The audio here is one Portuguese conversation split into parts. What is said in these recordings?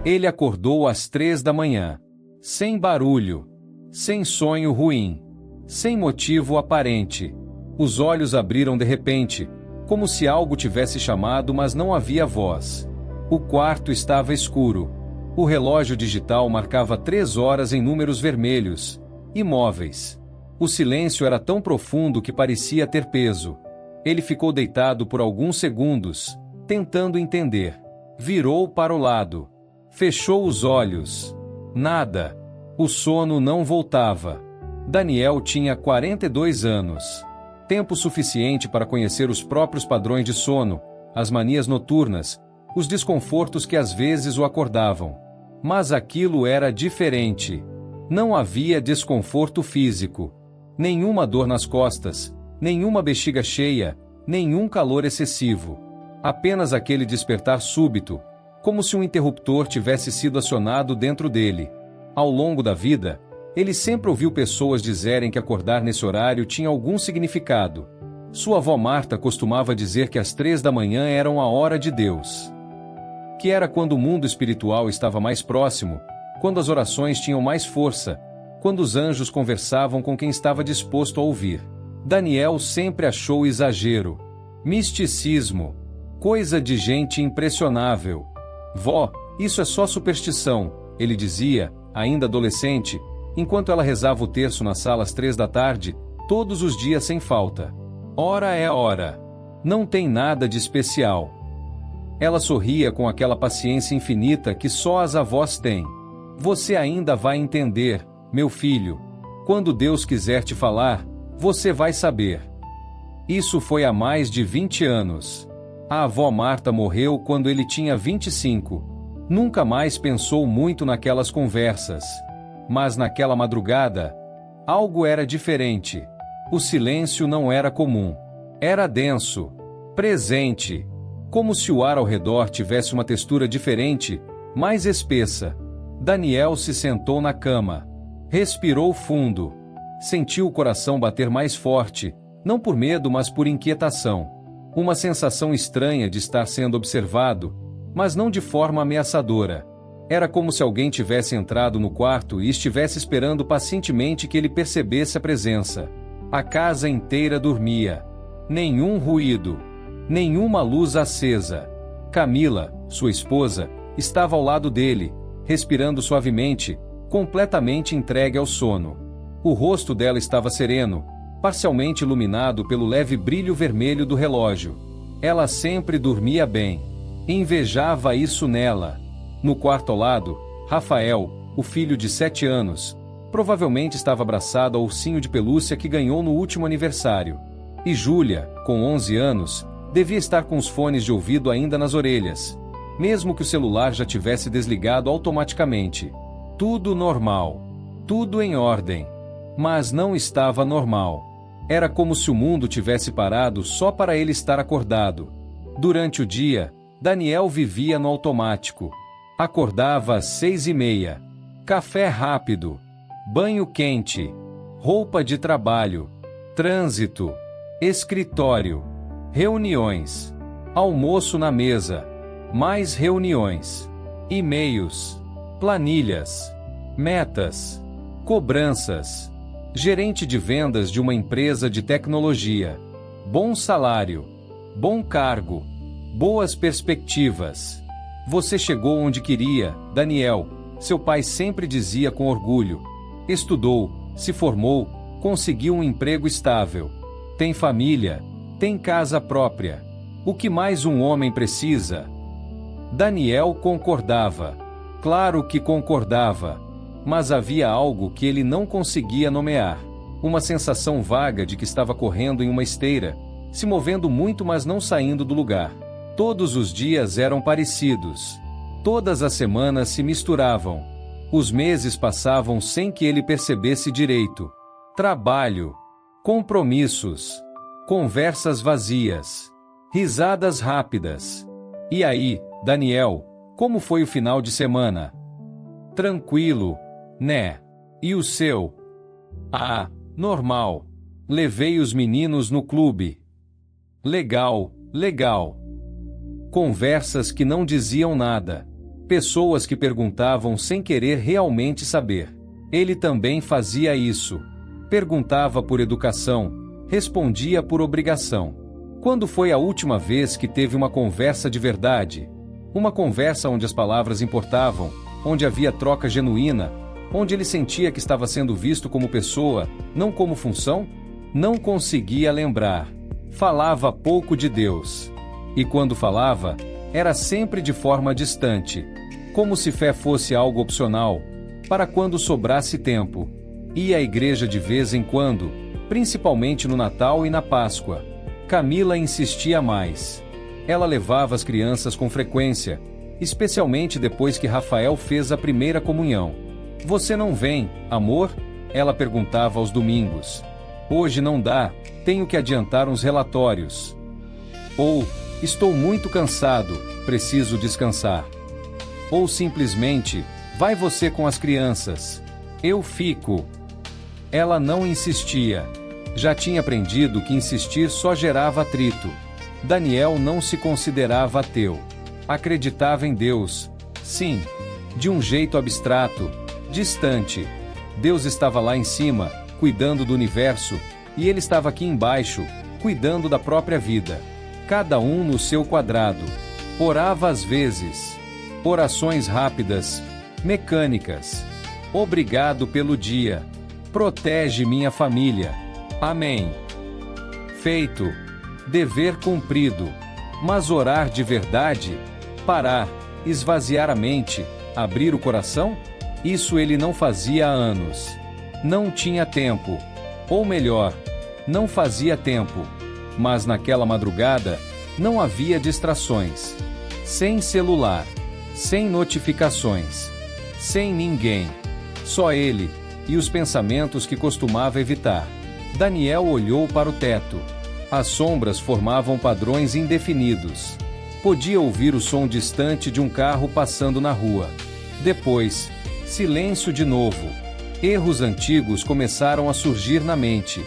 Ele acordou às 3 da manhã. Sem barulho. Sem sonho ruim. Sem motivo aparente. Os olhos abriram de repente, como se algo tivesse chamado, mas não havia voz. O quarto estava escuro. O relógio digital marcava 3 horas em números vermelhos, imóveis. O silêncio era tão profundo que parecia ter peso. Ele ficou deitado por alguns segundos, tentando entender. Virou para o lado. Fechou os olhos. Nada. O sono não voltava. Daniel tinha 42 anos. Tempo suficiente para conhecer os próprios padrões de sono, as manias noturnas, os desconfortos que às vezes o acordavam. Mas aquilo era diferente. Não havia desconforto físico. Nenhuma dor nas costas, nenhuma bexiga cheia, nenhum calor excessivo. Apenas aquele despertar súbito, como se um interruptor tivesse sido acionado dentro dele. Ao longo da vida, ele sempre ouviu pessoas dizerem que acordar nesse horário tinha algum significado. Sua avó Marta costumava dizer que as 3 da manhã eram a hora de Deus. Que era quando o mundo espiritual estava mais próximo, quando as orações tinham mais força, quando os anjos conversavam com quem estava disposto a ouvir. Daniel sempre achou exagero, misticismo, coisa de gente impressionável. Vó, isso é só superstição, ele dizia, ainda adolescente, enquanto ela rezava o terço na sala às 3 da tarde, todos os dias sem falta. Hora é hora. Não tem nada de especial. Ela sorria com aquela paciência infinita que só as avós têm. Você ainda vai entender, meu filho. Quando Deus quiser te falar, você vai saber. Isso foi há mais de 20 anos. A avó Marta morreu quando ele tinha 25. Nunca mais pensou muito naquelas conversas. Mas naquela madrugada, algo era diferente. O silêncio não era comum. Era denso, presente, como se o ar ao redor tivesse uma textura diferente, mais espessa. Daniel se sentou na cama. Respirou fundo. Sentiu o coração bater mais forte, não por medo, mas por inquietação. Uma sensação estranha de estar sendo observado, mas não de forma ameaçadora. Era como se alguém tivesse entrado no quarto e estivesse esperando pacientemente que ele percebesse a presença. A casa inteira dormia. Nenhum ruído. Nenhuma luz acesa. Camila, sua esposa, estava ao lado dele, respirando suavemente, completamente entregue ao sono. O rosto dela estava sereno, parcialmente iluminado pelo leve brilho vermelho do relógio. Ela sempre dormia bem. Invejava isso nela. No quarto ao lado, Rafael, o filho de 7 anos, provavelmente estava abraçado ao ursinho de pelúcia que ganhou no último aniversário. E Júlia, com 11 anos, devia estar com os fones de ouvido ainda nas orelhas, mesmo que o celular já tivesse desligado automaticamente. Tudo normal. Tudo em ordem. Mas não estava normal. Era como se o mundo tivesse parado só para ele estar acordado. Durante o dia, Daniel vivia no automático. Acordava às 6h30. Café rápido. Banho quente. Roupa de trabalho. Trânsito. Escritório. Reuniões. Almoço na mesa. Mais reuniões. E-mails. Planilhas. Metas. Cobranças. Gerente de vendas de uma empresa de tecnologia. Bom salário. Bom cargo. Boas perspectivas. Você chegou onde queria, Daniel, seu pai sempre dizia com orgulho. Estudou, se formou, conseguiu um emprego estável. Tem família, tem casa própria. O que mais um homem precisa? Daniel concordava. Claro que concordava. Mas havia algo que ele não conseguia nomear. Uma sensação vaga de que estava correndo em uma esteira, se movendo muito mas não saindo do lugar. Todos os dias eram parecidos. Todas as semanas se misturavam. Os meses passavam sem que ele percebesse direito. Trabalho. Compromissos. Conversas vazias. Risadas rápidas. E aí, Daniel, como foi o final de semana? Tranquilo, né? E o seu? Ah, normal. Levei os meninos no clube. Legal, legal. Conversas que não diziam nada. Pessoas que perguntavam sem querer realmente saber. Ele também fazia isso. Perguntava por educação, respondia por obrigação. Quando foi a última vez que teve uma conversa de verdade? Uma conversa onde as palavras importavam, onde havia troca genuína, onde ele sentia que estava sendo visto como pessoa, não como função? Não conseguia lembrar. Falava pouco de Deus. E quando falava, era sempre de forma distante, como se fé fosse algo opcional, para quando sobrasse tempo. Ia à igreja de vez em quando, principalmente no Natal e na Páscoa. Camila insistia mais. Ela levava as crianças com frequência, especialmente depois que Rafael fez a primeira comunhão. Você não vem, amor? Ela perguntava aos domingos. Hoje não dá, tenho que adiantar uns relatórios. Ou, estou muito cansado, preciso descansar. Ou simplesmente, vai você com as crianças. Eu fico. Ela não insistia. Já tinha aprendido que insistir só gerava atrito. Daniel não se considerava ateu. Acreditava em Deus. Sim, de um jeito abstrato, distante. Deus estava lá em cima, cuidando do universo, e ele estava aqui embaixo, cuidando da própria vida. Cada um no seu quadrado. Orava às vezes. Orações rápidas, mecânicas. Obrigado pelo dia. Protege minha família. Amém. Feito. Dever cumprido. Mas orar de verdade? Parar, esvaziar a mente, abrir o coração? Isso ele não fazia há anos. Não tinha tempo. Ou melhor, não fazia tempo. Mas naquela madrugada, não havia distrações. Sem celular. Sem notificações. Sem ninguém. Só ele, e os pensamentos que costumava evitar. Daniel olhou para o teto. As sombras formavam padrões indefinidos. Podia ouvir o som distante de um carro passando na rua. Depois, silêncio de novo. Erros antigos começaram a surgir na mente.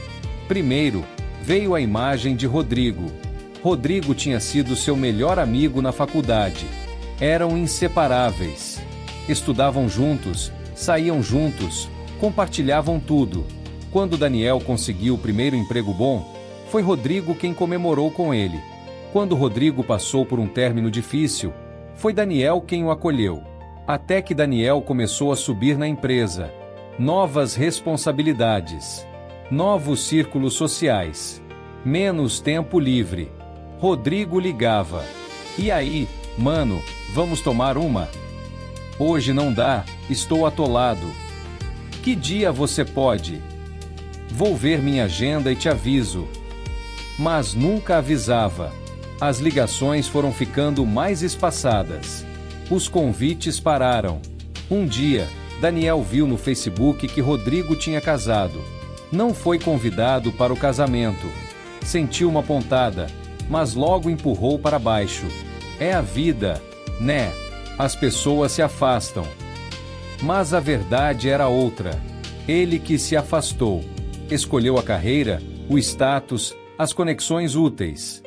Primeiro, veio a imagem de Rodrigo. Rodrigo tinha sido seu melhor amigo na faculdade. Eram inseparáveis. Estudavam juntos, saíam juntos, compartilhavam tudo. Quando Daniel conseguiu o primeiro emprego bom, foi Rodrigo quem comemorou com ele. Quando Rodrigo passou por um término difícil, foi Daniel quem o acolheu. Até que Daniel começou a subir na empresa. Novas responsabilidades. Novos círculos sociais. Menos tempo livre. Rodrigo ligava. E aí, mano, vamos tomar uma? Hoje não dá, estou atolado. Que dia você pode? Vou ver minha agenda e te aviso. Mas nunca avisava. As ligações foram ficando mais espaçadas. Os convites pararam. Um dia, Daniel viu no Facebook que Rodrigo tinha casado. Não foi convidado para o casamento. Sentiu uma pontada, mas logo empurrou para baixo. É a vida, né? As pessoas se afastam. Mas a verdade era outra. Ele que se afastou. Escolheu a carreira, o status, as conexões úteis.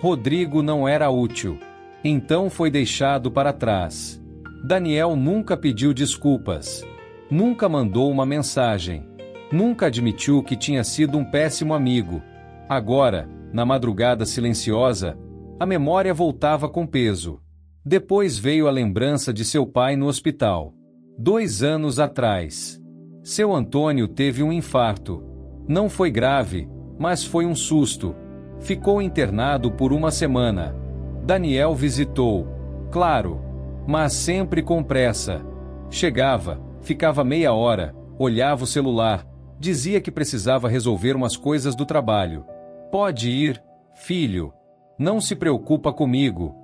Rodrigo não era útil. Então foi deixado para trás. Daniel nunca pediu desculpas. Nunca mandou uma mensagem. Nunca admitiu que tinha sido um péssimo amigo. Agora, na madrugada silenciosa, a memória voltava com peso. Depois veio a lembrança de seu pai no hospital. 2 anos atrás. Seu Antônio teve um infarto. Não foi grave, mas foi um susto. Ficou internado por 1 semana. Daniel visitou. Claro, mas sempre com pressa. Chegava, ficava meia hora, olhava o celular, dizia que precisava resolver umas coisas do trabalho. Pode ir, filho. Não se preocupa comigo.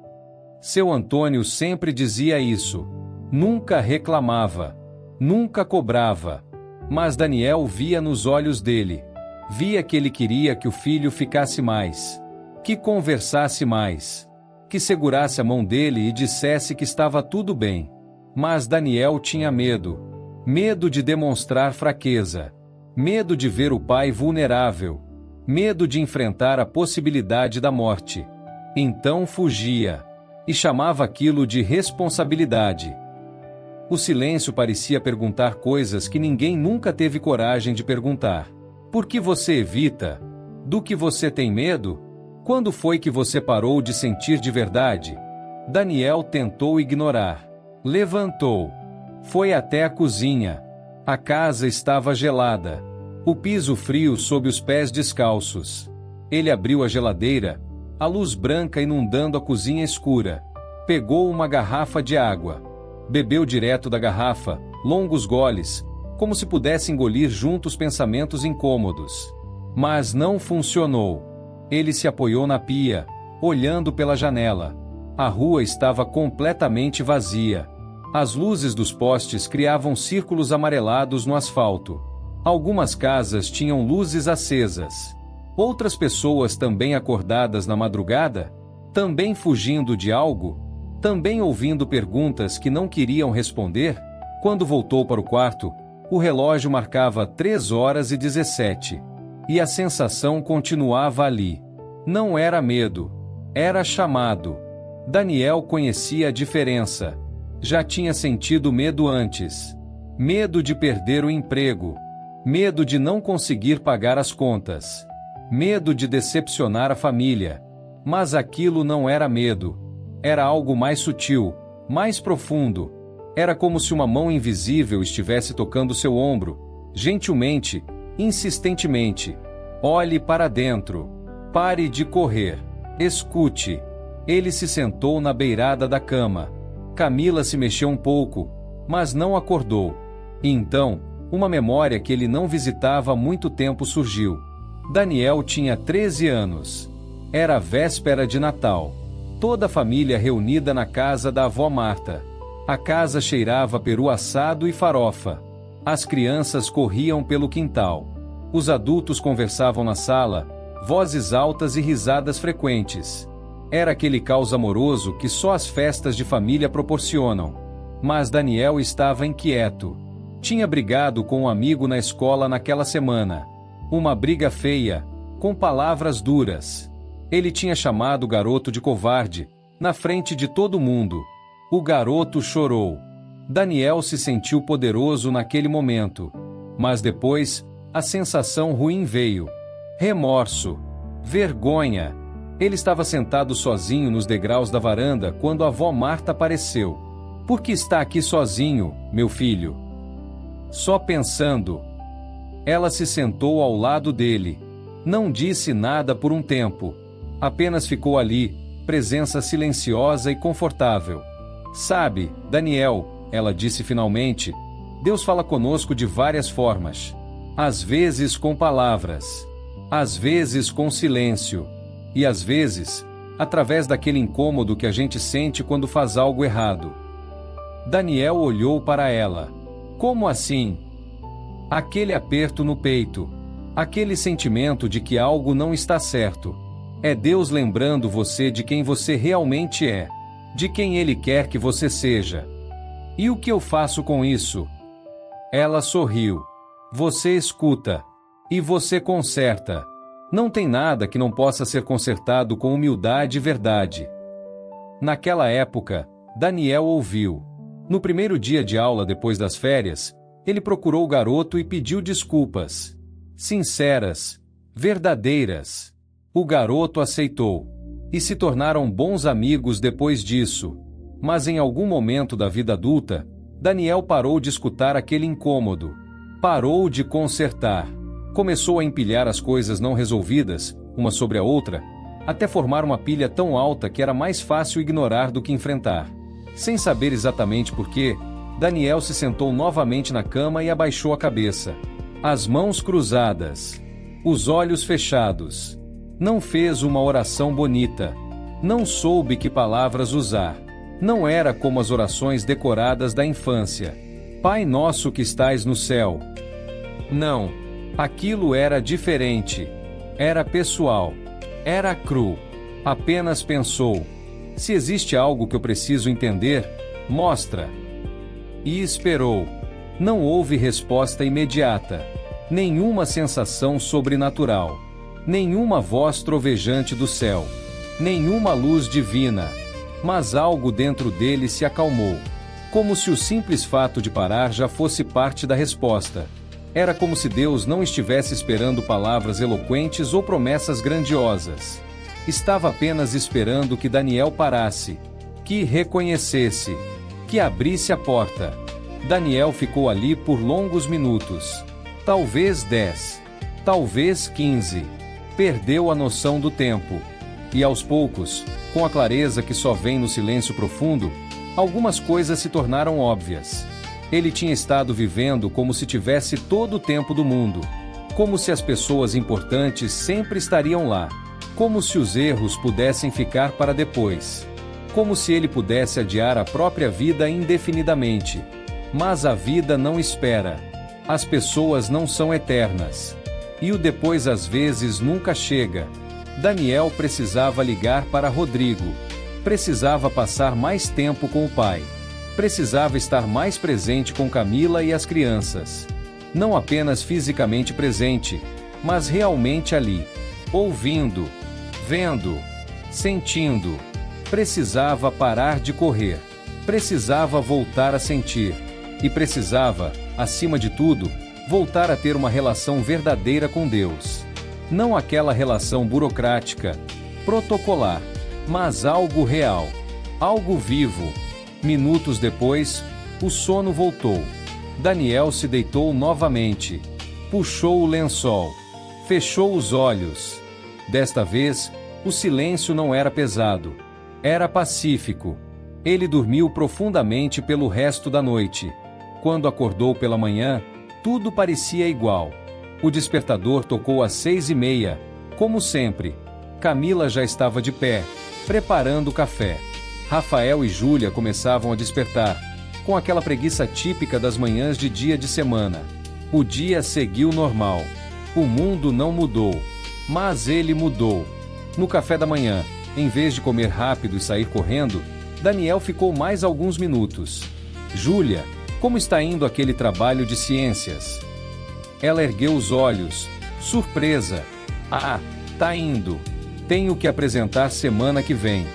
Seu Antônio sempre dizia isso. Nunca reclamava. Nunca cobrava. Mas Daniel via nos olhos dele. Via que ele queria que o filho ficasse mais. Que conversasse mais. Que segurasse a mão dele e dissesse que estava tudo bem. Mas Daniel tinha medo. Medo de demonstrar fraqueza. Medo de ver o pai vulnerável. Medo de enfrentar a possibilidade da morte. Então fugia. e chamava aquilo de responsabilidade. O silêncio parecia perguntar coisas que ninguém nunca teve coragem de perguntar. Por que você evita? Do que você tem medo? Quando foi que você parou de sentir de verdade? Daniel tentou ignorar. Levantou. Foi até a cozinha. A casa estava gelada. O piso frio sob os pés descalços. Ele abriu a geladeira, a luz branca inundando a cozinha escura. Pegou uma garrafa de água. Bebeu direto da garrafa, longos goles, como se pudesse engolir juntos pensamentos incômodos. Mas não funcionou. Ele se apoiou na pia, olhando pela janela. A rua estava completamente vazia. As luzes dos postes criavam círculos amarelados no asfalto. Algumas casas tinham luzes acesas. Outras pessoas também acordadas na madrugada, também fugindo de algo, também ouvindo perguntas que não queriam responder. Quando voltou para o quarto, o relógio marcava 3h17. E a sensação continuava ali. Não era medo. Era chamado. Daniel conhecia a diferença. Já tinha sentido medo antes. Medo de perder o emprego. Medo de não conseguir pagar as contas. Medo de decepcionar a família. Mas aquilo não era medo. Era algo mais sutil, mais profundo. Era como se uma mão invisível estivesse tocando seu ombro, gentilmente, insistentemente. Olhe para dentro. Pare de correr. Escute. Ele se sentou na beirada da cama. Camila se mexeu um pouco, mas não acordou. E então, uma memória que ele não visitava há muito tempo surgiu. Daniel tinha 13 anos. Era a véspera de Natal. Toda a família reunida na casa da avó Marta. A casa cheirava peru assado e farofa. As crianças corriam pelo quintal. Os adultos conversavam na sala, vozes altas e risadas frequentes. Era aquele caos amoroso que só as festas de família proporcionam. Mas Daniel estava inquieto. Tinha brigado com um amigo na escola naquela semana. Uma briga feia, com palavras duras. Ele tinha chamado o garoto de covarde, na frente de todo mundo. O garoto chorou. Daniel se sentiu poderoso naquele momento. Mas depois, a sensação ruim veio. Remorso. Vergonha. Ele estava sentado sozinho nos degraus da varanda quando a avó Marta apareceu. Por que está aqui sozinho, meu filho? Só pensando. Ela se sentou ao lado dele. Não disse nada por um tempo. Apenas ficou ali, presença silenciosa e confortável. Sabe, Daniel, ela disse finalmente, Deus fala conosco de várias formas. Às vezes com palavras. Às vezes com silêncio. E às vezes, através daquele incômodo que a gente sente quando faz algo errado. Daniel olhou para ela. Como assim? Aquele aperto no peito. Aquele sentimento de que algo não está certo. É Deus lembrando você de quem você realmente é. De quem Ele quer que você seja. E o que eu faço com isso? Ela sorriu. Você escuta. E você conserta. Não tem nada que não possa ser consertado com humildade e verdade. Naquela época, Daniel ouviu. No primeiro dia de aula depois das férias, ele procurou o garoto e pediu desculpas. Sinceras, verdadeiras. O garoto aceitou. E se tornaram bons amigos depois disso. Mas em algum momento da vida adulta, Daniel parou de escutar aquele incômodo. Parou de consertar. Começou a empilhar as coisas não resolvidas, uma sobre a outra, até formar uma pilha tão alta que era mais fácil ignorar do que enfrentar. Sem saber exatamente por quê, Daniel se sentou novamente na cama e abaixou a cabeça. As mãos cruzadas. Os olhos fechados. Não fez uma oração bonita. Não soube que palavras usar. Não era como as orações decoradas da infância. Pai nosso que estais no céu. Não. Aquilo era diferente. Era pessoal. Era cru. Apenas pensou. Se existe algo que eu preciso entender, mostra. E esperou. Não houve resposta imediata. Nenhuma sensação sobrenatural. Nenhuma voz trovejante do céu. Nenhuma luz divina. Mas algo dentro dele se acalmou. Como se o simples fato de parar já fosse parte da resposta. Era como se Deus não estivesse esperando palavras eloquentes ou promessas grandiosas. Estava apenas esperando que Daniel parasse, que reconhecesse, que abrisse a porta. Daniel ficou ali por longos minutos. Talvez 10, talvez 15. Perdeu a noção do tempo. E aos poucos, com a clareza que só vem no silêncio profundo, algumas coisas se tornaram óbvias. Ele tinha estado vivendo como se tivesse todo o tempo do mundo. Como se as pessoas importantes sempre estariam lá. Como se os erros pudessem ficar para depois. Como se ele pudesse adiar a própria vida indefinidamente. Mas a vida não espera. As pessoas não são eternas. E o depois às vezes nunca chega. Daniel precisava ligar para Rodrigo. Precisava passar mais tempo com o pai. Precisava estar mais presente com Camila e as crianças. Não apenas fisicamente presente, mas realmente ali. Ouvindo, vendo, sentindo. Precisava parar de correr. Precisava voltar a sentir. E precisava, acima de tudo, voltar a ter uma relação verdadeira com Deus. Não aquela relação burocrática, protocolar, mas algo real, algo vivo. Minutos depois, o sono voltou. Daniel se deitou novamente. Puxou o lençol. Fechou os olhos. Desta vez, o silêncio não era pesado. Era pacífico. Ele dormiu profundamente pelo resto da noite. Quando acordou pela manhã, tudo parecia igual. O despertador tocou às 6:30, como sempre. Camila já estava de pé, preparando o café. Rafael e Júlia começavam a despertar, com aquela preguiça típica das manhãs de dia de semana. O dia seguiu normal. O mundo não mudou, mas ele mudou. No café da manhã, em vez de comer rápido e sair correndo, Daniel ficou mais alguns minutos. Júlia, como está indo aquele trabalho de ciências? Ela ergueu os olhos, surpresa. Ah, tá indo. Tenho que apresentar semana que vem.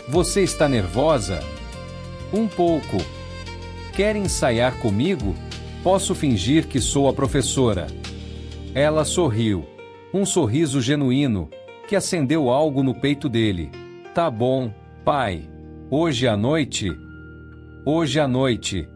Você está nervosa? Um pouco. Quer ensaiar comigo? Posso fingir que sou a professora. Ela sorriu. Um sorriso genuíno, que acendeu algo no peito dele. Tá bom, pai. Hoje à noite? Hoje à noite.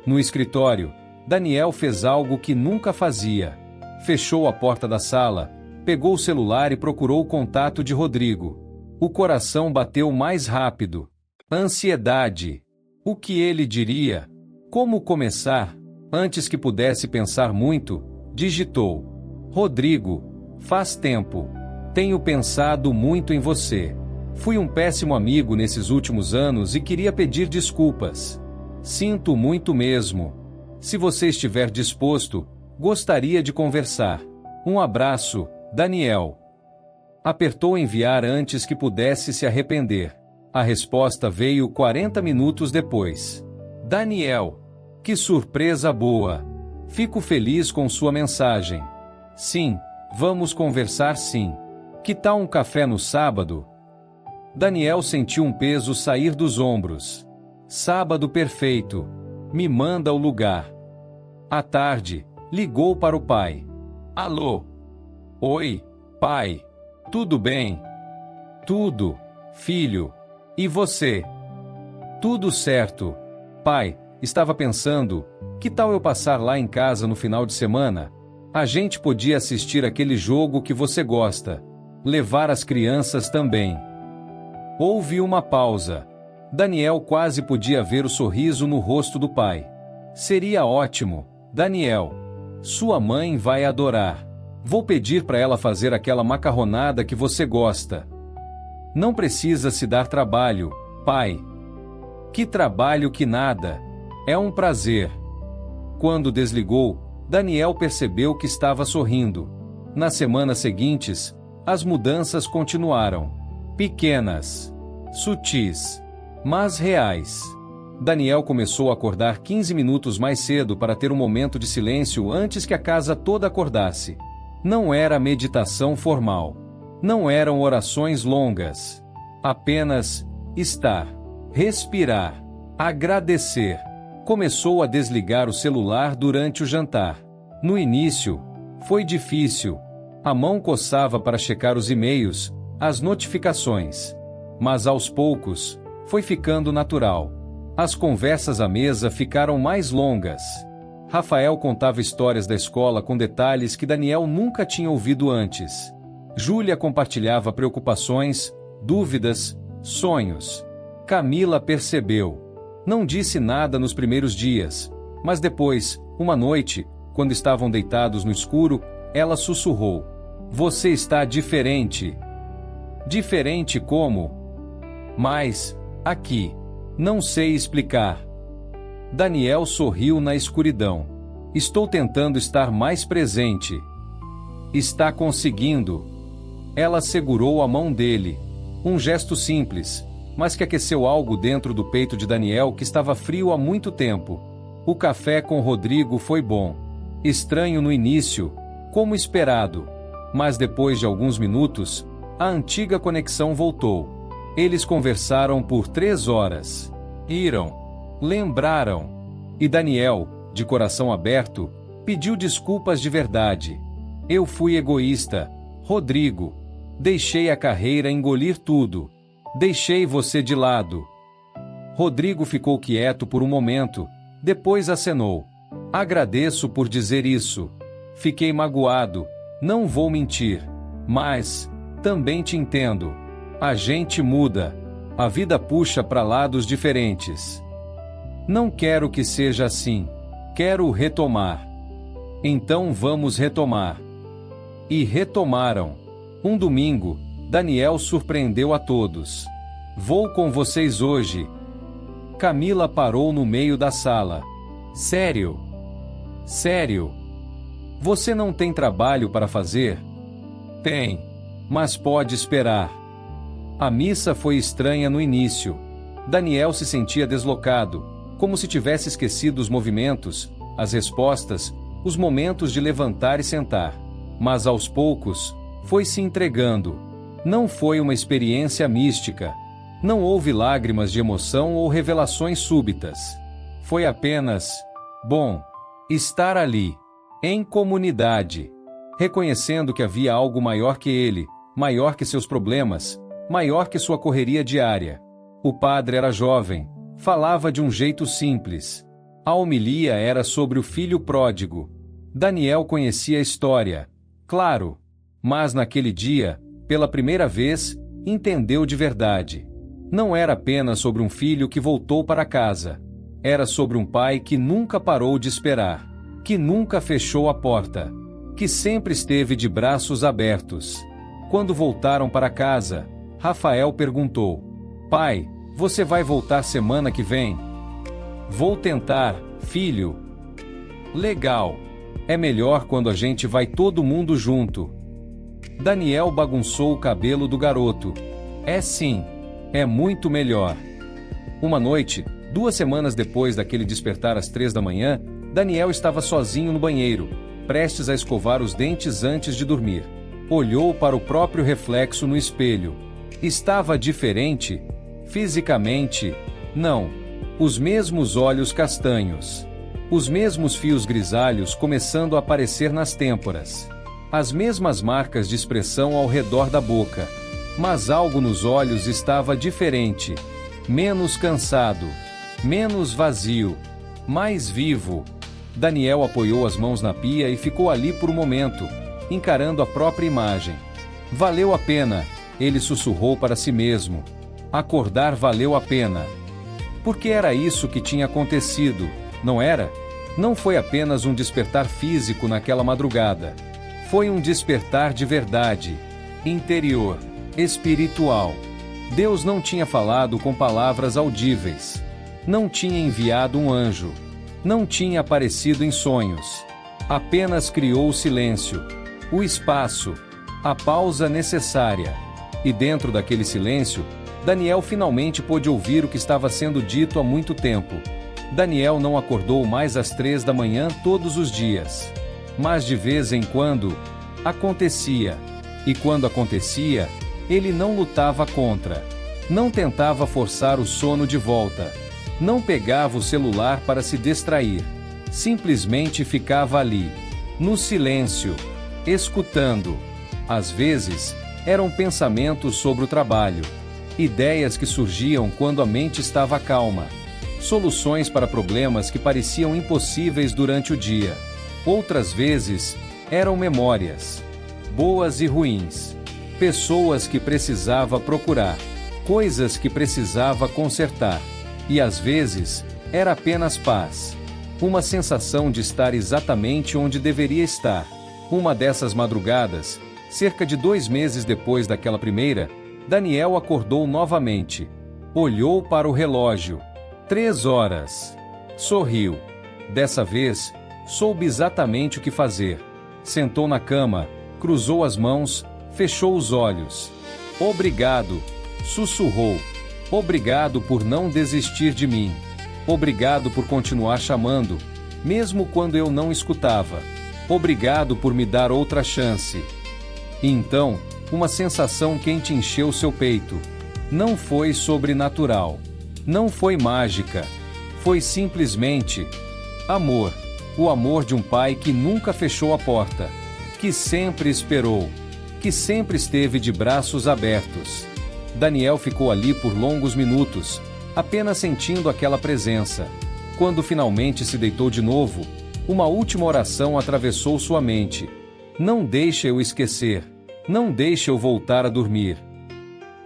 No escritório, Daniel fez algo que nunca fazia. Fechou a porta da sala, pegou o celular e procurou o contato de Rodrigo. O coração bateu mais rápido. Ansiedade. O que ele diria? Como começar? Antes que pudesse pensar muito, digitou: Rodrigo, faz tempo. Tenho pensado muito em você. Fui um péssimo amigo nesses últimos anos e queria pedir desculpas. Sinto muito mesmo. Se você estiver disposto, gostaria de conversar. Um abraço, Daniel. Apertou enviar antes que pudesse se arrepender. A resposta veio 40 minutos depois. Daniel. Que surpresa boa. Fico feliz com sua mensagem. Sim, vamos conversar sim. Que tal um café no sábado? Daniel sentiu um peso sair dos ombros. Sábado perfeito. Me manda o lugar. À tarde, ligou para o pai. Alô? Oi, pai. Tudo bem? Tudo, filho. E você? Tudo certo. Pai, estava pensando, que tal eu passar lá em casa no final de semana? A gente podia assistir aquele jogo que você gosta. Levar as crianças também. Houve uma pausa. Daniel quase podia ver o sorriso no rosto do pai. Seria ótimo, Daniel. Sua mãe vai adorar. Vou pedir para ela fazer aquela macarronada que você gosta. Não precisa se dar trabalho, pai. Que trabalho que nada. É um prazer. Quando desligou, Daniel percebeu que estava sorrindo. Nas semanas seguintes, as mudanças continuaram. Pequenas, sutis, mas reais. Daniel começou a acordar 15 minutos mais cedo para ter um momento de silêncio antes que a casa toda acordasse. Não era meditação formal. Não eram orações longas. Apenas estar, respirar, agradecer. Começou a desligar o celular durante o jantar. No início, foi difícil. A mão coçava para checar os e-mails, as notificações. Mas aos poucos, foi ficando natural. As conversas à mesa ficaram mais longas. Rafael contava histórias da escola com detalhes que Daniel nunca tinha ouvido antes. Júlia compartilhava preocupações, dúvidas, sonhos. Camila percebeu. Não disse nada nos primeiros dias, mas depois, uma noite, quando estavam deitados no escuro, ela sussurrou: "Você está diferente." Diferente como? Mas, aqui. Não sei explicar. Daniel sorriu na escuridão. Estou tentando estar mais presente. Está conseguindo. Ela segurou a mão dele. Um gesto simples, mas que aqueceu algo dentro do peito de Daniel que estava frio há muito tempo. O café com Rodrigo foi bom. Estranho no início, como esperado. Mas depois de alguns minutos, a antiga conexão voltou. Eles conversaram por 3 horas. Riram. Lembraram. E Daniel, de coração aberto, pediu desculpas de verdade. Eu fui egoísta, Rodrigo. Deixei a carreira engolir tudo. Deixei você de lado. Rodrigo ficou quieto por um momento, depois acenou. Agradeço por dizer isso. Fiquei magoado, não vou mentir. Mas, também te entendo. A gente muda. A vida puxa para lados diferentes. Não quero que seja assim. Quero retomar. Então vamos retomar. E retomaram. Um domingo, Daniel surpreendeu a todos. Vou com vocês hoje. Camila parou no meio da sala. Sério? Sério? Você não tem trabalho para fazer? Tem. Mas pode esperar. A missa foi estranha no início. Daniel se sentia deslocado, como se tivesse esquecido os movimentos, as respostas, os momentos de levantar e sentar. Mas aos poucos, foi se entregando. Não foi uma experiência mística. Não houve lágrimas de emoção ou revelações súbitas. Foi apenas, bom, estar ali, em comunidade, reconhecendo que havia algo maior que ele, maior que seus problemas, maior que sua correria diária. O padre era jovem, falava de um jeito simples. A homilia era sobre o filho pródigo. Daniel conhecia a história, claro, mas naquele dia, pela primeira vez, entendeu de verdade. Não era apenas sobre um filho que voltou para casa. Era sobre um pai que nunca parou de esperar, que nunca fechou a porta, que sempre esteve de braços abertos. Quando voltaram para casa, Rafael perguntou: "Pai, você vai voltar semana que vem?" "Vou tentar, filho." "Legal. É melhor quando a gente vai todo mundo junto." Daniel bagunçou o cabelo do garoto. "É sim. É muito melhor." Uma noite, 2 semanas depois daquele despertar às 3 da manhã, Daniel estava sozinho no banheiro, prestes a escovar os dentes antes de dormir. Olhou para o próprio reflexo no espelho. Estava diferente? Fisicamente, não. Os mesmos olhos castanhos. Os mesmos fios grisalhos começando a aparecer nas têmporas. As mesmas marcas de expressão ao redor da boca. Mas algo nos olhos estava diferente. Menos cansado. Menos vazio. Mais vivo. Daniel apoiou as mãos na pia e ficou ali por um momento, encarando a própria imagem. Valeu a pena, ele sussurrou para si mesmo. Acordar valeu a pena. Porque era isso que tinha acontecido, não era? Não foi apenas um despertar físico naquela madrugada. Foi um despertar de verdade, interior, espiritual. Deus não tinha falado com palavras audíveis. Não tinha enviado um anjo. Não tinha aparecido em sonhos. Apenas criou o silêncio, o espaço, a pausa necessária. E dentro daquele silêncio, Daniel finalmente pôde ouvir o que estava sendo dito há muito tempo. Daniel não acordou mais às 3 da manhã todos os dias. Mas de vez em quando, acontecia. E quando acontecia, ele não lutava contra. Não tentava forçar o sono de volta. Não pegava o celular para se distrair. Simplesmente ficava ali, no silêncio, escutando. Às vezes, eram pensamentos sobre o trabalho. Ideias que surgiam quando a mente estava calma. Soluções para problemas que pareciam impossíveis durante o dia. Outras vezes, eram memórias, boas e ruins. Pessoas que precisava procurar. Coisas que precisava consertar. E às vezes, era apenas paz. Uma sensação de estar exatamente onde deveria estar. Uma dessas madrugadas, cerca de 2 meses depois daquela primeira, Daniel acordou novamente. Olhou para o relógio. 3 horas. Sorriu. Dessa vez, soube exatamente o que fazer. Sentou na cama, cruzou as mãos, fechou os olhos. Obrigado, sussurrou. Obrigado por não desistir de mim. Obrigado por continuar chamando, mesmo quando eu não escutava. Obrigado por me dar outra chance. E então, uma sensação quente encheu seu peito. Não foi sobrenatural. Não foi mágica. Foi simplesmente amor. O amor de um pai que nunca fechou a porta. Que sempre esperou. Que sempre esteve de braços abertos. Daniel ficou ali por longos minutos, apenas sentindo aquela presença. Quando finalmente se deitou de novo, uma última oração atravessou sua mente. Não deixe eu esquecer. Não deixe eu voltar a dormir.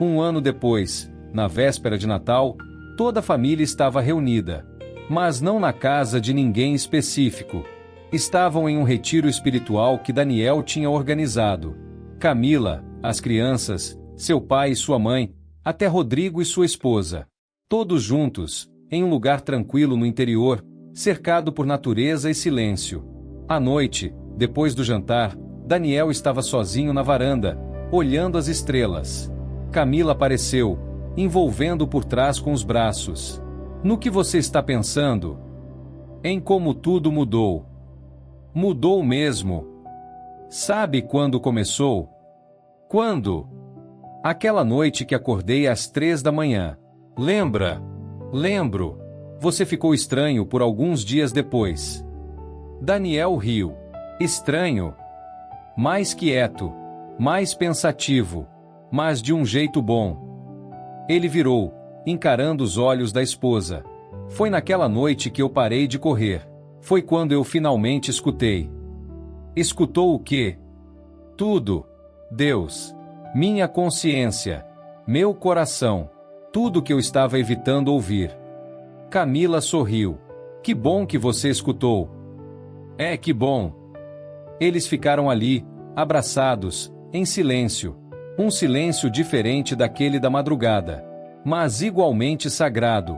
1 ano depois, na véspera de Natal, toda a família estava reunida. Mas não na casa de ninguém específico. Estavam em um retiro espiritual que Daniel tinha organizado. Camila, as crianças, seu pai e sua mãe, até Rodrigo e sua esposa. Todos juntos, em um lugar tranquilo no interior, cercado por natureza e silêncio. À noite, depois do jantar, Daniel estava sozinho na varanda, olhando as estrelas. Camila apareceu, envolvendo por trás com os braços. No que você está pensando? Em como tudo mudou. Mudou mesmo. Sabe quando começou? Quando? Aquela noite que acordei às 3 da manhã. Lembra? Lembro. Você ficou estranho por alguns dias depois. Daniel riu. Estranho? Mais quieto. Mais pensativo. Mas de um jeito bom. Ele virou, encarando os olhos da esposa. Foi naquela noite que eu parei de correr. Foi quando eu finalmente escutei. Escutou o quê? Tudo. Deus. Minha consciência. Meu coração. Tudo que eu estava evitando ouvir. Camila sorriu. Que bom que você escutou. É, que bom. Eles ficaram ali, abraçados, em silêncio. Um silêncio diferente daquele da madrugada, mas igualmente sagrado.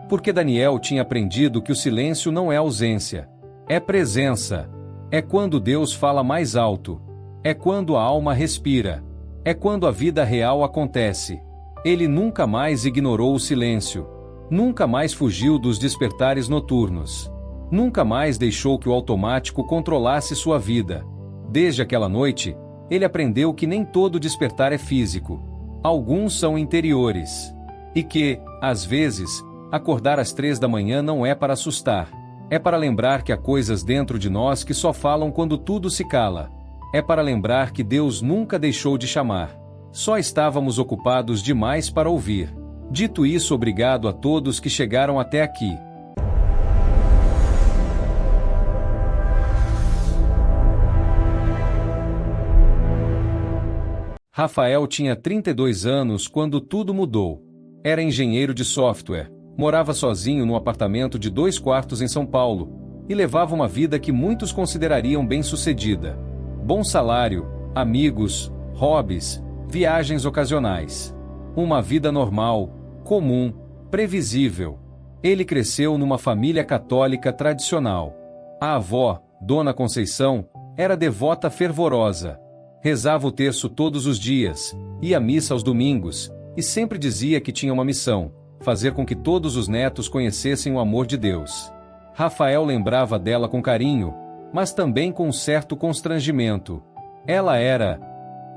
Porque Daniel tinha aprendido que o silêncio não é ausência. É presença. É quando Deus fala mais alto. É quando a alma respira. É quando a vida real acontece. Ele nunca mais ignorou o silêncio. Nunca mais fugiu dos despertares noturnos. Nunca mais deixou que o automático controlasse sua vida. Desde aquela noite, ele aprendeu que nem todo despertar é físico. Alguns são interiores. E que, às vezes, acordar às 3 da manhã não é para assustar. É para lembrar que há coisas dentro de nós que só falam quando tudo se cala. É para lembrar que Deus nunca deixou de chamar. Só estávamos ocupados demais para ouvir. Dito isso, obrigado a todos que chegaram até aqui. Rafael tinha 32 anos quando tudo mudou. Era engenheiro de software, morava sozinho num apartamento de 2 quartos em São Paulo, e levava uma vida que muitos considerariam bem-sucedida. Bom salário, amigos, hobbies, viagens ocasionais. Uma vida normal, comum, previsível. Ele cresceu numa família católica tradicional. A avó, Dona Conceição, era devota fervorosa. Rezava o terço todos os dias, ia à missa aos domingos, e sempre dizia que tinha uma missão: fazer com que todos os netos conhecessem o amor de Deus. Rafael lembrava dela com carinho, mas também com um certo constrangimento. Ela era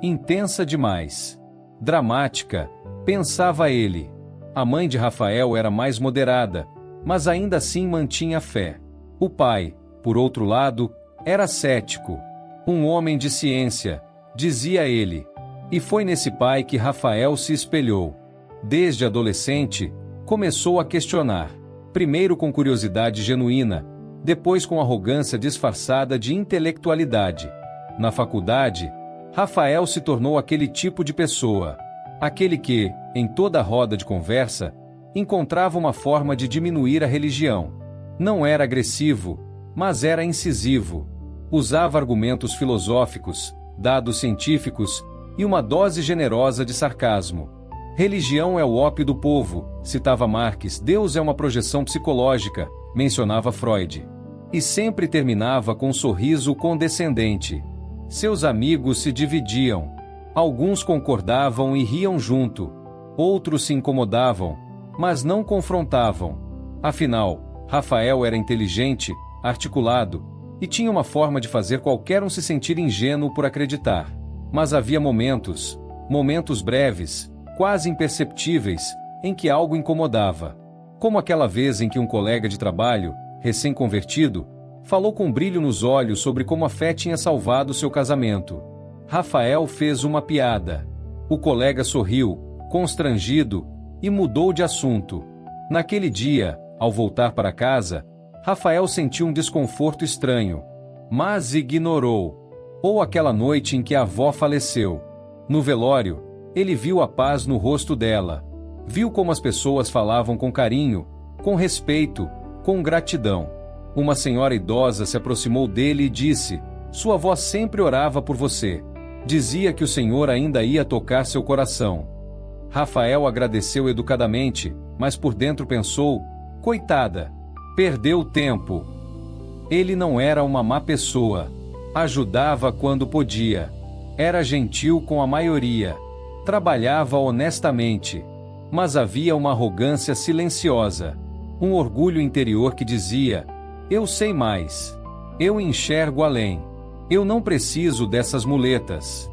intensa demais, dramática, Pensava ele. A mãe de Rafael era mais moderada, mas ainda assim mantinha a fé. O pai, por outro lado, era cético. Um homem de ciência, dizia ele. E foi nesse pai que Rafael se espelhou. Desde adolescente, começou a questionar. Primeiro com curiosidade genuína, depois com arrogância disfarçada de intelectualidade. Na faculdade, Rafael se tornou aquele tipo de pessoa. Aquele que, em toda roda de conversa, encontrava uma forma de diminuir a religião. Não era agressivo, mas era incisivo. Usava argumentos filosóficos, dados científicos e uma dose generosa de sarcasmo. Religião é o ópio do povo, citava Marx. Deus é uma projeção psicológica, mencionava Freud. E sempre terminava com um sorriso condescendente. Seus amigos se dividiam. Alguns concordavam e riam junto. Outros se incomodavam, mas não confrontavam. Afinal, Rafael era inteligente, articulado, e tinha uma forma de fazer qualquer um se sentir ingênuo por acreditar. Mas havia momentos breves, quase imperceptíveis, em que algo incomodava. Como aquela vez em que um colega de trabalho, recém-convertido, falou com brilho nos olhos sobre como a fé tinha salvado seu casamento. Rafael fez uma piada. O colega sorriu, constrangido, e mudou de assunto. Naquele dia, ao voltar para casa, Rafael sentiu um desconforto estranho, mas ignorou. Ou aquela noite em que a avó faleceu. No velório, ele viu a paz no rosto dela. Viu como as pessoas falavam com carinho, com respeito, com gratidão. Uma senhora idosa se aproximou dele e disse: "Sua avó sempre orava por você. Dizia que o Senhor ainda ia tocar seu coração." Rafael agradeceu educadamente, mas por dentro pensou: "Coitada, perdeu tempo." Ele não era uma má pessoa. Ajudava quando podia. Era gentil com a maioria. Trabalhava honestamente. Mas havia uma arrogância silenciosa. Um orgulho interior que dizia: "Eu sei mais. Eu enxergo além. Eu não preciso dessas muletas."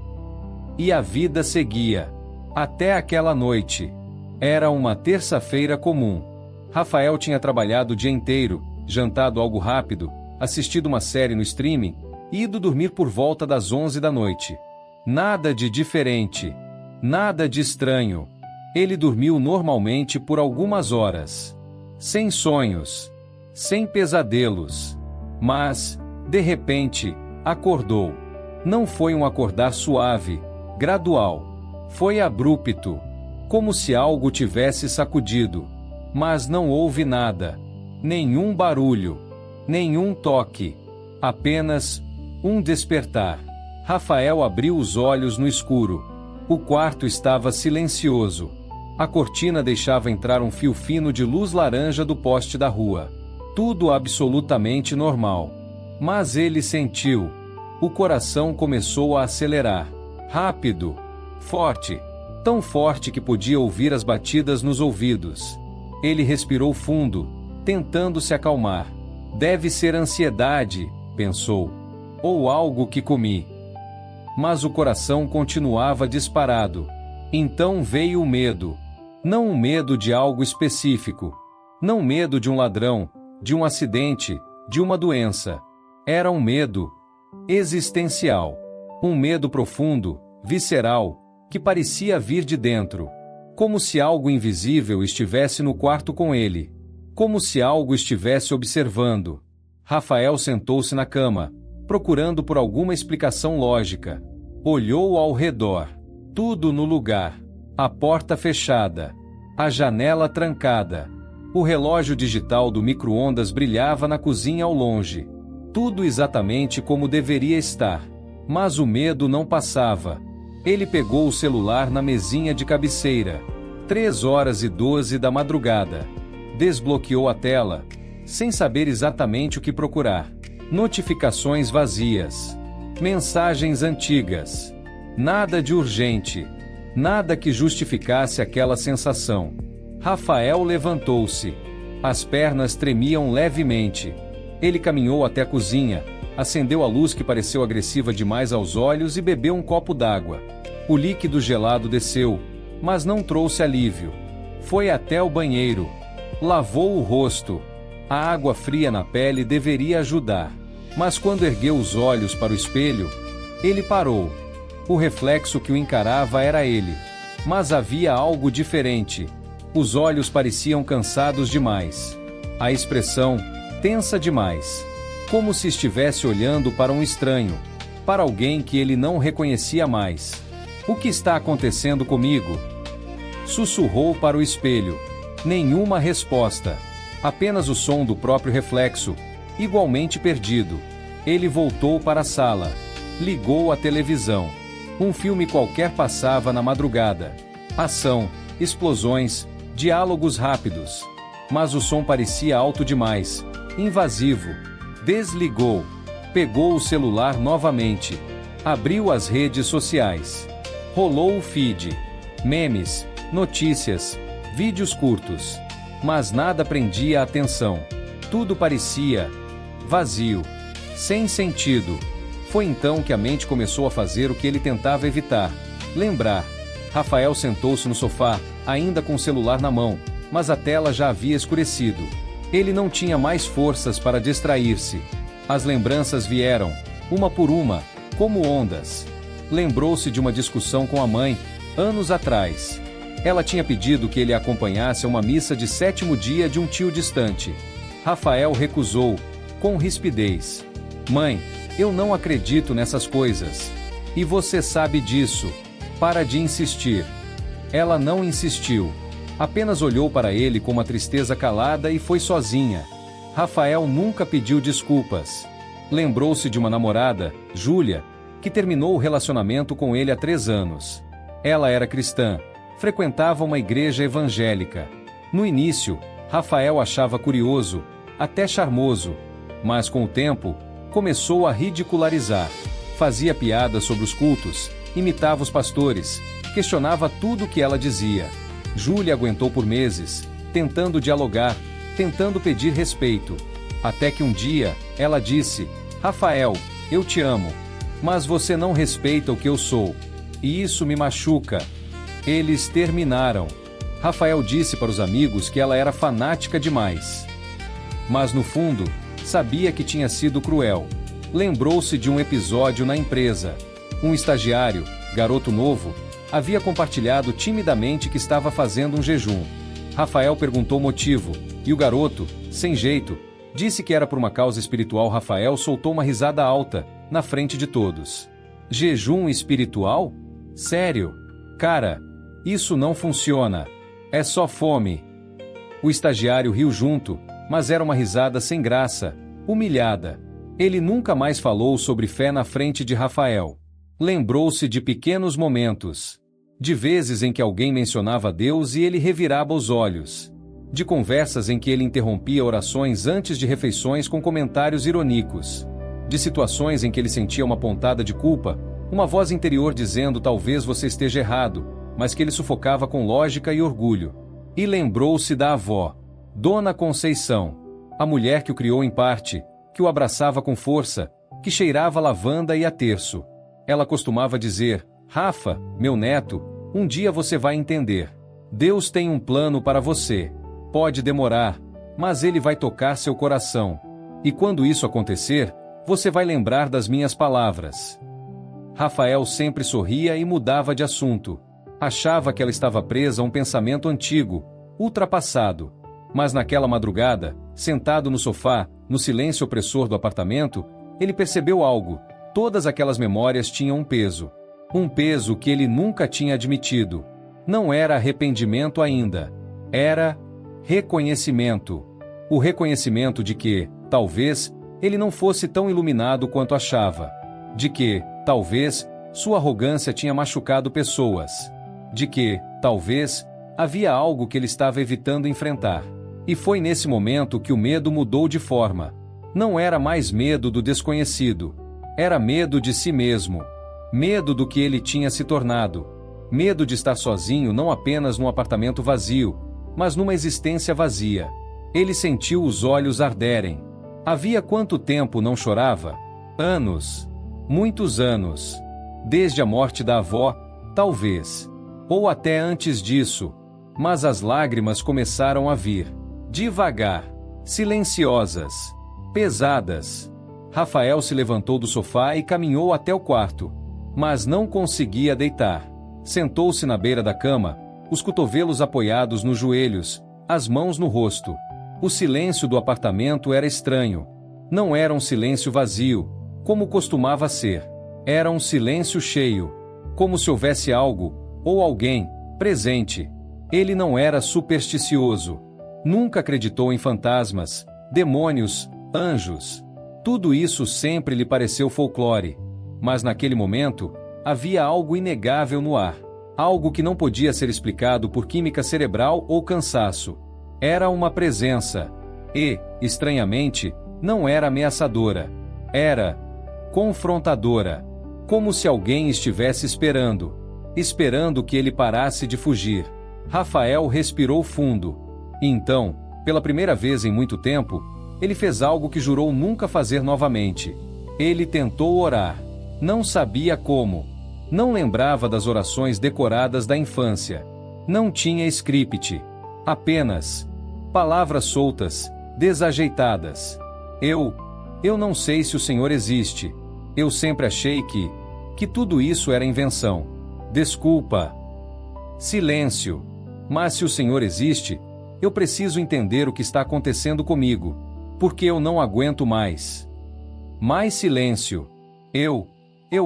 E a vida seguia. Até aquela noite. Era uma terça-feira comum. Rafael tinha trabalhado o dia inteiro, jantado algo rápido, assistido uma série no streaming, e ido dormir por volta das 11 da noite. Nada de diferente. Nada de estranho. Ele dormiu normalmente por algumas horas. Sem sonhos. Sem pesadelos. Mas, de repente, acordou. Não foi um acordar suave, gradual. Foi abrupto. Como se algo tivesse sacudido. Mas não houve nada. Nenhum barulho. Nenhum toque. Apenas um despertar. Rafael abriu os olhos no escuro. O quarto estava silencioso. A cortina deixava entrar um fio fino de luz laranja do poste da rua. Tudo absolutamente normal. Mas ele sentiu. O coração começou a acelerar. Rápido. Forte. Tão forte que podia ouvir as batidas nos ouvidos. Ele respirou fundo, tentando se acalmar. Deve ser ansiedade, pensou. Ou algo que comi. Mas o coração continuava disparado. Então veio o medo. Não o medo de algo específico. Não medo de um ladrão, de um acidente, de uma doença. Era um medo existencial. Um medo profundo, visceral, que parecia vir de dentro. Como se algo invisível estivesse no quarto com ele. Como se algo estivesse observando. Rafael sentou-se na cama, procurando por alguma explicação lógica. Olhou ao redor. Tudo no lugar. A porta fechada. A janela trancada. O relógio digital do micro-ondas brilhava na cozinha ao longe. Tudo exatamente como deveria estar. Mas o medo não passava. Ele pegou o celular na mesinha de cabeceira. 3h12 da madrugada. Desbloqueou a tela, sem saber exatamente o que procurar. Notificações vazias. Mensagens antigas. Nada de urgente. Nada que justificasse aquela sensação. Rafael levantou-se. As pernas tremiam levemente. Ele caminhou até a cozinha, acendeu a luz que pareceu agressiva demais aos olhos e bebeu um copo d'água. O líquido gelado desceu, mas não trouxe alívio. Foi até o banheiro. Lavou o rosto. A água fria na pele deveria ajudar. Mas quando ergueu os olhos para o espelho, ele parou. O reflexo que o encarava era ele. Mas havia algo diferente. Os olhos pareciam cansados demais. A expressão, tensa demais. Como se estivesse olhando para um estranho. Para alguém que ele não reconhecia mais. O que está acontecendo comigo? Sussurrou para o espelho. Nenhuma resposta. Apenas o som do próprio reflexo, igualmente perdido. Ele voltou para a sala. Ligou a televisão. Um filme qualquer passava na madrugada. Ação, explosões, diálogos rápidos. Mas o som parecia alto demais, invasivo. Desligou. Pegou o celular novamente. Abriu as redes sociais. Rolou o feed. Memes, notícias, vídeos curtos. Mas nada prendia a atenção. Tudo parecia vazio, sem sentido. Foi então que a mente começou a fazer o que ele tentava evitar: lembrar. Rafael sentou-se no sofá, ainda com o celular na mão, mas a tela já havia escurecido. Ele não tinha mais forças para distrair-se. As lembranças vieram, uma por uma, como ondas. Lembrou-se de uma discussão com a mãe, anos atrás. Ela tinha pedido que ele acompanhasse a uma missa de 7º dia de um tio distante. Rafael recusou, com rispidez. Mãe, eu não acredito nessas coisas. E você sabe disso. Para de insistir. Ela não insistiu. Apenas olhou para ele com uma tristeza calada e foi sozinha. Rafael nunca pediu desculpas. Lembrou-se de uma namorada, Júlia, que terminou o relacionamento com ele há 3 anos. Ela era cristã, frequentava uma igreja evangélica. No início, Rafael achava curioso, até charmoso, mas com o tempo, começou a ridicularizar. Fazia piadas sobre os cultos, imitava os pastores, questionava tudo o que ela dizia. Júlia aguentou por meses, tentando dialogar, tentando pedir respeito. Até que um dia, ela disse: Rafael, eu te amo, mas você não respeita o que eu sou. E isso me machuca. Eles terminaram. Rafael disse para os amigos que ela era fanática demais. Mas no fundo, sabia que tinha sido cruel. Lembrou-se de um episódio na empresa. Um estagiário, garoto novo, havia compartilhado timidamente que estava fazendo um jejum. Rafael perguntou o motivo, e o garoto, sem jeito, disse que era por uma causa espiritual. Rafael soltou uma risada alta, na frente de todos. Jejum espiritual? Sério? Cara, isso não funciona. É só fome. O estagiário riu junto, mas era uma risada sem graça, humilhada. Ele nunca mais falou sobre fé na frente de Rafael. Lembrou-se de pequenos momentos. De vezes em que alguém mencionava Deus e ele revirava os olhos. De conversas em que ele interrompia orações antes de refeições com comentários irônicos. De situações em que ele sentia uma pontada de culpa, uma voz interior dizendo talvez você esteja errado, mas que ele sufocava com lógica e orgulho. E lembrou-se da avó, Dona Conceição, a mulher que o criou em parte, que o abraçava com força, que cheirava lavanda e a terço. Ela costumava dizer: Rafa, meu neto, um dia você vai entender. Deus tem um plano para você. Pode demorar, mas ele vai tocar seu coração. E quando isso acontecer, você vai lembrar das minhas palavras. Rafael sempre sorria e mudava de assunto. Achava que ela estava presa a um pensamento antigo, ultrapassado. Mas naquela madrugada, sentado no sofá, no silêncio opressor do apartamento, ele percebeu algo. Todas aquelas memórias tinham um peso. Um peso que ele nunca tinha admitido. Não era arrependimento ainda. Era reconhecimento. O reconhecimento de que, talvez, ele não fosse tão iluminado quanto achava. De que, talvez, sua arrogância tinha machucado pessoas. De que, talvez, havia algo que ele estava evitando enfrentar. E foi nesse momento que o medo mudou de forma. Não era mais medo do desconhecido. Era medo de si mesmo. Medo do que ele tinha se tornado. Medo de estar sozinho não apenas num apartamento vazio, mas numa existência vazia. Ele sentiu os olhos arderem. Havia quanto tempo não chorava? Anos. Muitos anos. Desde a morte da avó, talvez. ou até antes disso, mas as lágrimas começaram a vir. Devagar, silenciosas, pesadas. Rafael se levantou do sofá e caminhou até o quarto, mas não conseguia deitar. Sentou-se na beira da cama, os cotovelos apoiados nos joelhos, as mãos no rosto. O silêncio do apartamento era estranho. Não era um silêncio vazio, como costumava ser. Era um silêncio cheio, como se houvesse algo, ou alguém, presente. Ele não era supersticioso. Nunca acreditou em fantasmas, demônios, anjos. Tudo isso sempre lhe pareceu folclore. Mas naquele momento, havia algo inegável no ar. Algo que não podia ser explicado por química cerebral ou cansaço. Era uma presença. E, estranhamente, não era ameaçadora. Era confrontadora. Como se alguém estivesse esperando. Esperando que ele parasse de fugir. Rafael respirou fundo. E então, pela primeira vez em muito tempo, ele fez algo que jurou nunca fazer novamente. Ele tentou orar. Não sabia como. Não lembrava das orações decoradas da infância. Não tinha script. Apenas palavras soltas, desajeitadas. Eu não sei se o Senhor existe. Eu sempre achei que tudo isso era invenção. Desculpa. Silêncio. Mas se o Senhor existe, eu preciso entender o que está acontecendo comigo, porque eu não aguento mais. Mais silêncio. Eu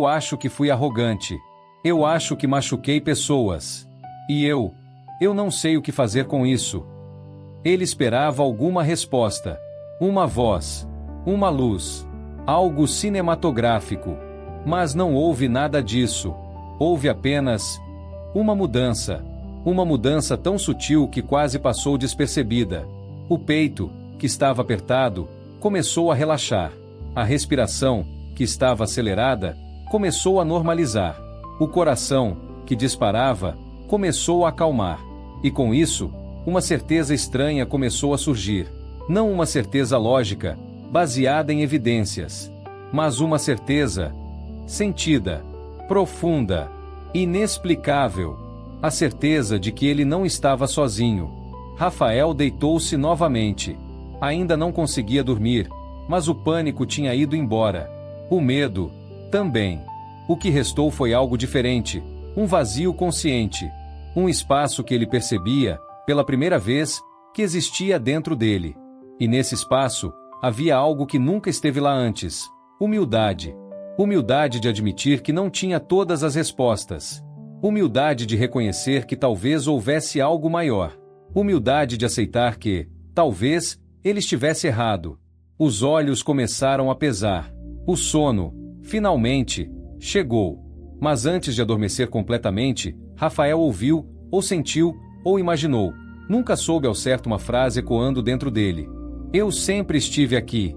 acho que fui arrogante. Eu acho que machuquei pessoas. E eu não sei o que fazer com isso. Ele esperava alguma resposta. Uma voz. Uma luz. Algo cinematográfico. Mas não houve nada disso. Houve apenas uma mudança. Uma mudança tão sutil que quase passou despercebida. O peito, que estava apertado, começou a relaxar. A respiração, que estava acelerada, começou a normalizar. O coração, que disparava, começou a acalmar. E com isso, uma certeza estranha começou a surgir. Não uma certeza lógica, baseada em evidências, mas uma certeza sentida, profunda, inexplicável. A certeza de que ele não estava sozinho. Rafael deitou-se novamente. Ainda não conseguia dormir, mas o pânico tinha ido embora. O medo, também. O que restou foi algo diferente, um vazio consciente. Um espaço que ele percebia, pela primeira vez, que existia dentro dele. E nesse espaço, havia algo que nunca esteve lá antes. Humildade. Humildade de admitir que não tinha todas as respostas. Humildade de reconhecer que talvez houvesse algo maior. Humildade de aceitar que, talvez, ele estivesse errado. Os olhos começaram a pesar. O sono, finalmente, chegou. Mas antes de adormecer completamente, Rafael ouviu, ou sentiu, ou imaginou. Nunca soube ao certo uma frase ecoando dentro dele. Eu sempre estive aqui.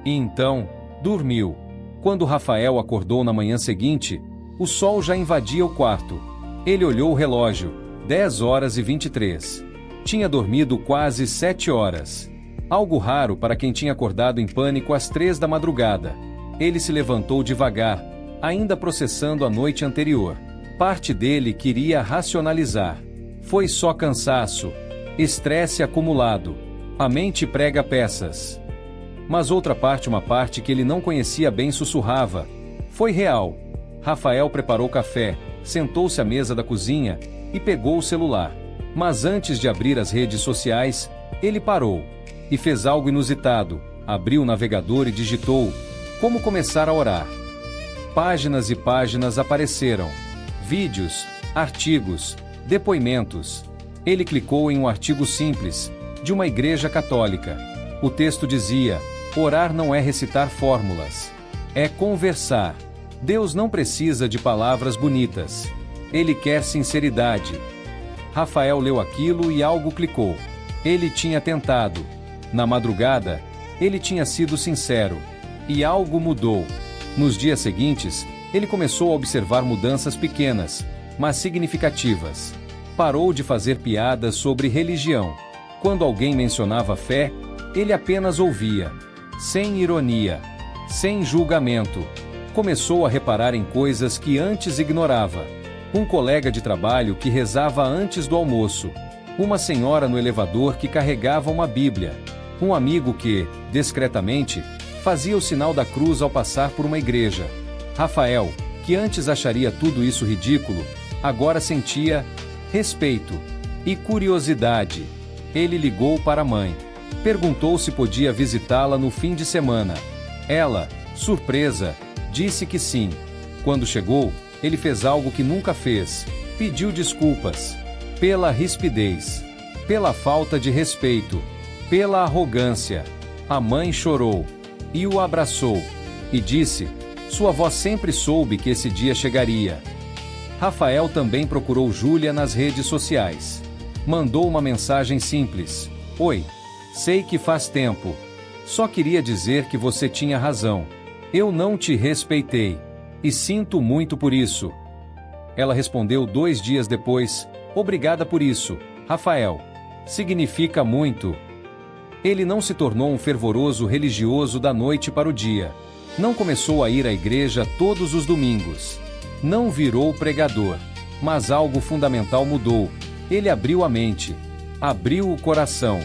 E então, dormiu. Quando Rafael acordou na manhã seguinte, o sol já invadia o quarto. Ele olhou o relógio. 10h23. Tinha dormido quase 7 horas. Algo raro para quem tinha acordado em pânico às 3 da madrugada. Ele se levantou devagar, ainda processando a noite anterior. Parte dele queria racionalizar. Foi só cansaço. Estresse acumulado. A mente prega peças. Mas outra parte, uma parte que ele não conhecia bem, sussurrava. Foi real. Rafael preparou café, sentou-se à mesa da cozinha e pegou o celular. Mas antes de abrir as redes sociais, ele parou e fez algo inusitado. Abriu o navegador e digitou como começar a orar. Páginas e páginas apareceram. Vídeos, artigos, depoimentos. Ele clicou em um artigo simples, de uma igreja católica. O texto dizia: orar não é recitar fórmulas. É conversar. Deus não precisa de palavras bonitas. Ele quer sinceridade. Rafael leu aquilo e algo clicou. Ele tinha tentado. Na madrugada, ele tinha sido sincero. E algo mudou. Nos dias seguintes, ele começou a observar mudanças pequenas, mas significativas. Parou de fazer piadas sobre religião. Quando alguém mencionava fé, ele apenas ouvia, sem ironia, sem julgamento. Começou a reparar em coisas que antes ignorava. Um colega de trabalho que rezava antes do almoço. Uma senhora no elevador que carregava uma Bíblia. Um amigo que, discretamente, fazia o sinal da cruz ao passar por uma igreja. Rafael, que antes acharia tudo isso ridículo, agora sentia respeito e curiosidade. Ele ligou para a mãe. Perguntou se podia visitá-la no fim de semana. Ela, surpresa, disse que sim. Quando chegou, ele fez algo que nunca fez. Pediu desculpas. Pela rispidez. Pela falta de respeito. Pela arrogância. A mãe chorou. E o abraçou. E disse: sua avó sempre soube que esse dia chegaria. Rafael também procurou Júlia nas redes sociais. Mandou uma mensagem simples: oi, sei que faz tempo. Só queria dizer que você tinha razão. Eu não te respeitei. E sinto muito por isso. Ela respondeu 2 dias depois: obrigada por isso, Rafael. Significa muito. Ele não se tornou um fervoroso religioso da noite para o dia. Não começou a ir à igreja todos os domingos. Não virou pregador. Mas algo fundamental mudou. Ele abriu a mente. Abriu o coração.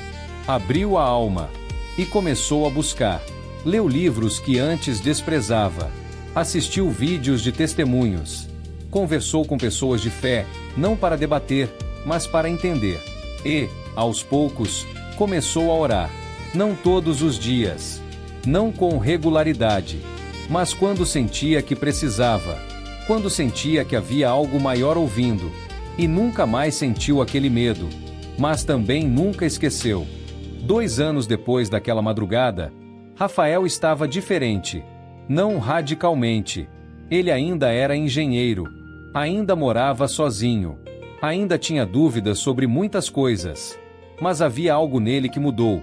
Abriu a alma. E começou a buscar. Leu livros que antes desprezava. Assistiu vídeos de testemunhos. Conversou com pessoas de fé, não para debater, mas para entender. E, aos poucos, começou a orar. Não todos os dias. Não com regularidade. Mas quando sentia que precisava. Quando sentia que havia algo maior ouvindo. E nunca mais sentiu aquele medo. Mas também nunca esqueceu. 2 anos depois daquela madrugada, Rafael estava diferente. Não radicalmente. Ele ainda era engenheiro. Ainda morava sozinho. Ainda tinha dúvidas sobre muitas coisas. Mas havia algo nele que mudou.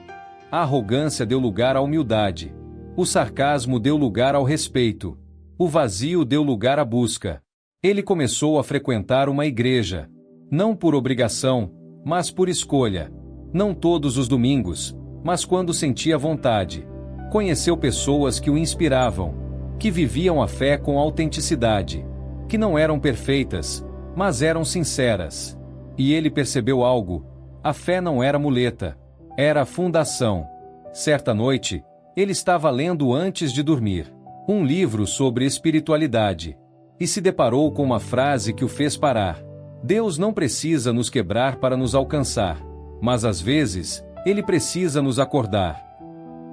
A arrogância deu lugar à humildade. O sarcasmo deu lugar ao respeito. O vazio deu lugar à busca. Ele começou a frequentar uma igreja. Não por obrigação, mas por escolha. Não todos os domingos, mas quando sentia vontade. Conheceu pessoas que o inspiravam, que viviam a fé com autenticidade, que não eram perfeitas, mas eram sinceras. E ele percebeu algo: a fé não era muleta, era a fundação. Certa noite, ele estava lendo antes de dormir um livro sobre espiritualidade e se deparou com uma frase que o fez parar. Deus não precisa nos quebrar para nos alcançar, mas às vezes, Ele precisa nos acordar.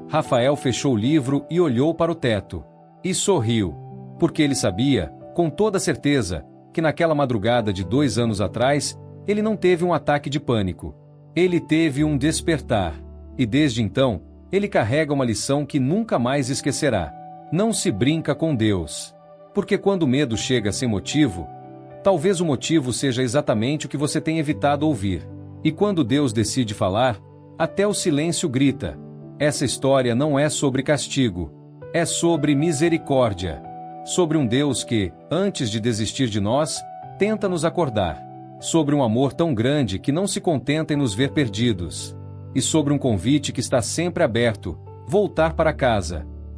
Rafael fechou o livro e olhou para o teto. E sorriu, porque ele sabia, com toda certeza, que naquela madrugada de 2 anos atrás, ele não teve um ataque de pânico. Ele teve um despertar. E desde então, ele carrega uma lição que nunca mais esquecerá. Não se brinca com Deus. Porque quando o medo chega sem motivo, talvez o motivo seja exatamente o que você tem evitado ouvir. E quando Deus decide falar, até o silêncio grita. Essa história não é sobre castigo. É sobre misericórdia. Sobre um Deus que, antes de desistir de nós, tenta nos acordar. Sobre um amor tão grande que não se contenta em nos ver perdidos. E sobre um convite que está sempre aberto: voltar para casa.